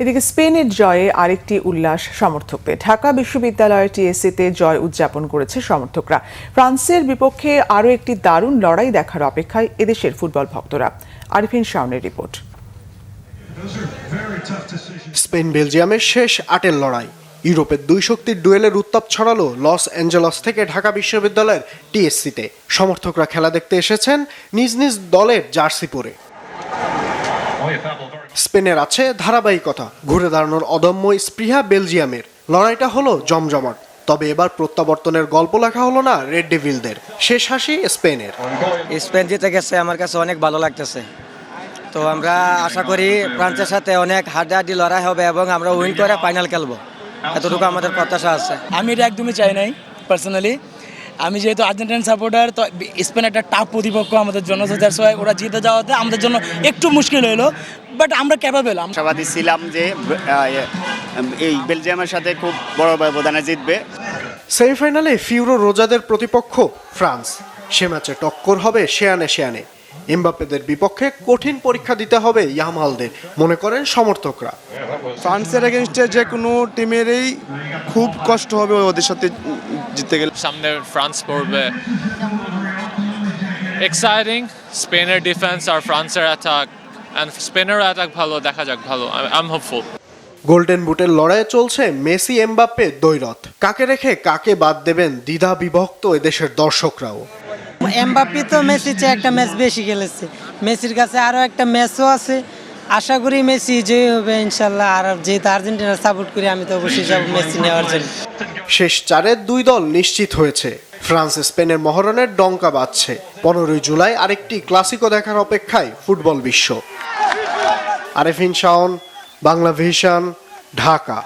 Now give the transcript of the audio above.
এদিকে স্পেনের জয়ে আরেকটি উল্লাস সমর্থকদের। ঢাকা বিশ্ববিদ্যালয়ের টিএসসিতে জয় উদযাপন করেছে সমর্থকরা। ফ্রান্সের বিপক্ষে আরও একটি দারুণ লড়াই দেখার অপেক্ষায় এদেশের ফুটবল ভক্তরা। আরিফিন শাওনের রিপোর্ট। স্পেন বেলজিয়ামের শেষ 8-এর লড়াই। ইউরোপের দুই শক্তির ডুয়েলের উত্তাপ ছড়ালো লস অ্যাঞ্জেলস থেকে ঢাকা বিশ্ববিদ্যালয়ের টিএসসিতে। সমর্থকরা খেলা দেখতে এসেছেন নিজ নিজ দলের জার্সি পরে। স্পেনের আছে ধারাবাহিকতা, ঘুরে দাঁড়ানোর অদম্য স্পৃহা বেলজিয়ামের। লড়াইটা হলো জমজমাট, তবে এবার প্রত্যাবর্তনের গল্প লেখা হলো না রেড ডেভিলদের। শেষ হাসি স্পেনের। স্পেন জিতে গেছে, আমার কাছে অনেক ভালো লাগতেছে। তো আমরা আশা করি ফ্রান্সের সাথে অনেক হাড্ডাহাড্ডি লড়াই হবে এবং আমরা উইন করে ফাইনাল খেলবো, এতটুকু আমাদের প্রত্যাশা আছে। আমি এটা একদমই চাই নাই পার্সোনালি। আমি যেহেতু আর্জেন্টিনান সাপোর্টার, তো স্পেন একটা টাফ প্রতিপক্ষ আমাদের জন্য, তো দ্যাটস ওয়াই ওরা জিতে যাওয়াতে আমাদের জন্য একটু মুশকিল হলো, বাট আমরা ক্যাপাবল। আশাবাদী ছিলাম যে এই বেলজিয়ামের সাথে খুব বড় ব্যবধানে জিতবে। সেমিফাইনালে ফিউরো রোজাদের প্রতিপক্ষ ফ্রান্স। সে ম্যাচে টক্কর হবে শেয়ানে শেয়ানে। এমবাপ্পেদের বিপক্ষে কঠিন পরীক্ষা দিতে হবে ইয়ামালদের, মনে করেন সমর্থকরা। ফ্রান্সের এগেনস্টে যে কোনো টিমেরই খুব কষ্ট হবে ওদের সাথে জিততে গেলে। সামনে ফ্রান্স পড়বে, এক্সাইটিং। স্পেনের ডিফেন্স আর ফ্রান্সের অ্যাটাক, এন্ড স্পেনের অ্যাটাক ভালো, দেখা যাক ভালো। I am hopeful. গোল্ডেন বুটের লড়াইয়ে চলছে মেসি এমবাপ্পে দ্বৈরথ। কাকে রেখে কাকে বাদ দেবেন দ্বিধা বিভক্ত এদেশের দর্শকরাও। এমবাপ্পে তো মেসির চেয়ে একটা ম্যাচ বেশি খেলেছে, মেসির কাছে আরও একটা ম্যাচও আছে। আশা করি মেসি জয়ী হবে ইনশাল্লাহ। আর যেহেতু আর্জেন্টিনার সাপোর্ট করি, আমি তো অবশ্যই যাব মেসি নেওয়ার জন্য। শেষ চারের দুই দল নিশ্চিত হয়েছে। ফ্রান্স স্পেনের মহরণের ডঙ্কা বাজছে। 15 জুলাই আরেকটি ক্লাসিকো দেখার অপেক্ষায় ফুটবল বিশ্ব। আরিফিন শাওন, বাংলা ভিশন, ঢাকা।